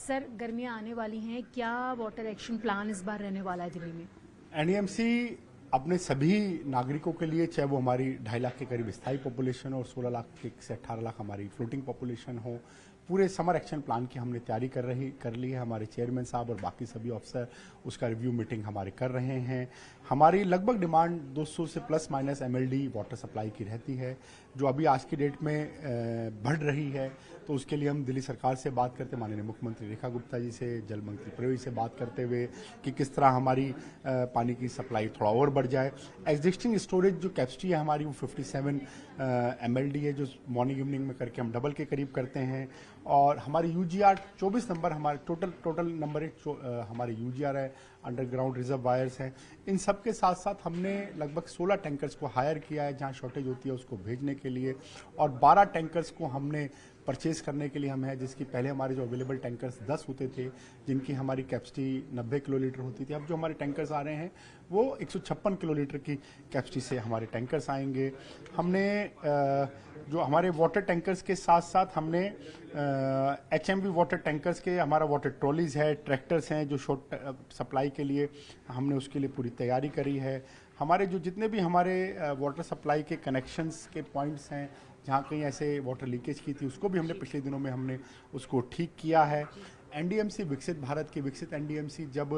Sir, गर्मियां आने वाली हैं, क्या वाटर एक्शन प्लान इस बार रहने वाला है दिल्ली में? एनडीएमसी अपने सभी नागरिकों के लिए, चाहे वो हमारी 2.5 लाख के करीब स्थायी पॉपुलेशन और 16 लाख से 18 लाख हमारी फ्लोटिंग पॉपुलेशन हो, पूरे समर एक्शन प्लान की हमने तैयारी कर ली है। हमारे चेयरमैन साहब और बाकी सभी ऑफिसर उसका रिव्यू मीटिंग हमारे कर रहे हैं। हमारी लगभग डिमांड 200 से plus minus MLD water supply की रहती है, जो अभी आज की डेट में बढ़ रही है। तो उसके लिए हम दिल्ली सरकार से बात करते, माननीय मुख्यमंत्री रेखा गुप्ता जी से, जल मंत्री प्रवीण से बात करते हुए कि किस तरह हमारी पानी की सप्लाई थोड़ा और बढ़ जाए। एग्जिस्टिंग स्टोरेज जो कैपेसिटी है हमारी वो 57 एमएलडी है, जो मॉर्निंग इवनिंग में करके हम डबल के करीब करते हैं। और हमारी यूजीआर 24 नंबर हमारे टोटल नंबर है, हमारे यूजीआर है, अंडरग्राउंड रिजर्वायर्स हैं। इन सब के साथ साथ हमने लगभग 16 टैंकर्स को हायर किया है जहां शॉर्टेज होती है उसको भेजने के लिए, और 12 टैंकर्स को हमने परचेज करने के लिए हम है, जिसकी पहले हमारे जो अवेलेबल टैंकर्स 10 होते थे, जिनकी हमारी कैपेसिटी 90 किलोलीटर होती थी। अब जो हमारे टैंकर्स आ रहे हैं वो 156 किलोलीटर की कैपेसिटी से हमारे टैंकर्स आएंगे। हमने जो हमारे वाटर टैंकर्स के साथ साथ हमने एचएमवी वाटर टैंकर्स के, हमारा वाटर ट्रॉलीज है, ट्रैक्टर्स हैं जो शॉर्ट सप्लाई के लिए, हमने उसके लिए पूरी तैयारी करी है। हमारे जो जितने भी हमारे वाटर सप्लाई के कनेक्शंस के पॉइंट्स हैं जहाँ कहीं ऐसे वाटर लीकेज की थी, उसको भी हमने पिछले दिनों में हमने उसको ठीक किया है। एनडीएमसी विकसित भारत की, विकसित एनडीएमसी जब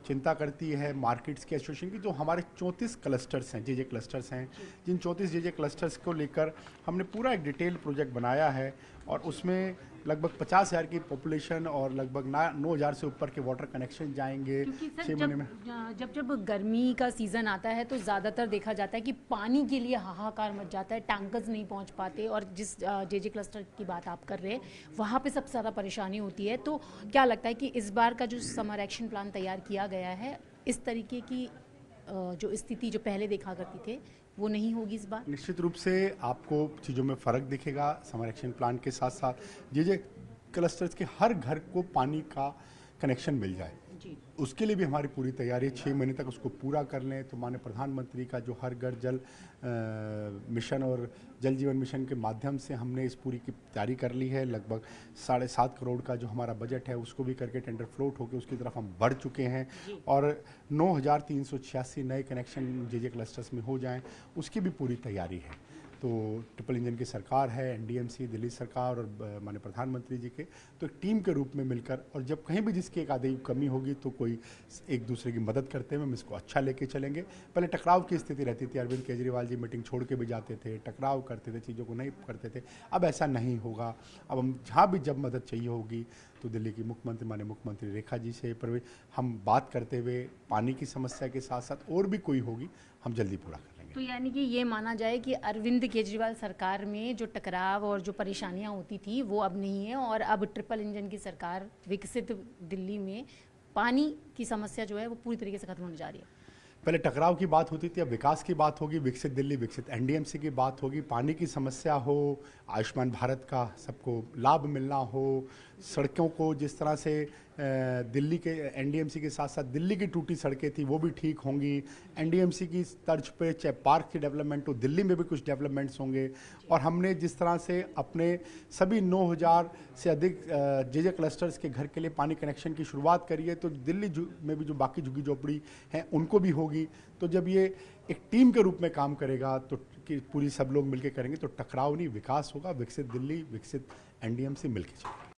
चिंता करती है मार्केट्स के एसोसिएशन की, जो हमारे 34 क्लस्टर्स हैं, जे क्लस्टर्स हैं, जिन 34 जे क्लस्टर्स को लेकर हमने पूरा एक डिटेल प्रोजेक्ट बनाया है, और उसमें लगभग 50,000 की पॉपुलेशन और लगभग 9,000 से ऊपर के वाटर कनेक्शन जाएंगे 6 महीने में। जब गर्मी का सीज़न आता है तो ज़्यादातर देखा जाता है कि पानी के लिए हाहाकार मच जाता है, टैंकर्स नहीं पहुंच पाते, और जिस जे क्लस्टर की बात आप कर रहे हैं वहाँ पे सबसे ज़्यादा परेशानी होती है। तो क्या लगता है कि इस बार का जो समर एक्शन प्लान तैयार किया गया है, इस तरीके की जो स्थिति जो पहले देखा करती थे वो नहीं होगी इस बार? निश्चित रूप से आपको चीज़ों में फ़र्क दिखेगा। समर एक्शन प्लान के साथ साथ जे क्लस्टर्स के हर घर को पानी का कनेक्शन मिल जाए जी, उसके लिए भी हमारी पूरी तैयारी है। 6 महीने तक उसको पूरा कर लें तो माननीय प्रधानमंत्री का जो हर घर जल मिशन और जल जीवन मिशन के माध्यम से हमने इस पूरी की तैयारी कर ली है। लगभग 7.5 करोड़ का जो हमारा बजट है उसको भी करके टेंडर फ्लोट होकर उसकी तरफ हम बढ़ चुके हैं, और 9,386 नए कनेक्शन जे क्लस्टर्स में हो जाएं उसकी भी पूरी तैयारी है। तो ट्रिपल इंजन की सरकार है, एनडीएमसी, दिल्ली सरकार और माननीय प्रधानमंत्री जी के, तो एक टीम के रूप में मिलकर, और जब कहीं भी जिसकी एक आधी कमी होगी तो कोई एक दूसरे की मदद करते हुए हम इसको अच्छा लेके चलेंगे। पहले टकराव की स्थिति रहती थी, अरविंद केजरीवाल जी मीटिंग छोड़ के भी जाते थे, टकराव करते थे, चीज़ों को नहीं करते थे। अब ऐसा नहीं होगा। अब हम जहाँ भी जब मदद चाहिए होगी तो दिल्ली की मुख्यमंत्री, माननीय मुख्यमंत्री रेखा जी से हम बात करते हुए पानी की समस्या के साथ साथ और भी कोई होगी हम जल्दी पूरा करेंगे। तो यानी कि ये माना जाए कि अरविंद केजरीवाल सरकार में जो टकराव और जो परेशानियां होती थी वो अब नहीं है, और अब ट्रिपल इंजन की सरकार विकसित दिल्ली में पानी की समस्या जो है वो पूरी तरीके से खत्म होने जा रही है। पहले टकराव की बात होती थी, अब विकास की बात होगी, विकसित दिल्ली, विकसित एनडीएमसी की बात होगी। पानी की समस्या हो, आयुष्मान भारत का सबको लाभ मिलना हो, सड़कों को जिस तरह से दिल्ली के एनडीएमसी के साथ साथ दिल्ली की टूटी सड़कें थी वो भी ठीक होंगी। एनडीएमसी की तर्ज पे चाहे पार्क की डेवलपमेंट हो, दिल्ली में भी कुछ डेवलपमेंट्स होंगे। और हमने जिस तरह से अपने सभी 9,000 से अधिक जे क्लस्टर्स के घर के लिए पानी कनेक्शन की शुरुआत करी है, तो दिल्ली में भी जो बाकी झुग्गी झोपड़ी हैं उनको भी होगी। तो जब ये एक टीम के रूप में काम करेगा तो कि पूरी सब लोग मिलकर करेंगे तो टकराव नहीं, विकास होगा। विकसित दिल्ली, विकसित एनडीएमसी मिलकर चलेगा।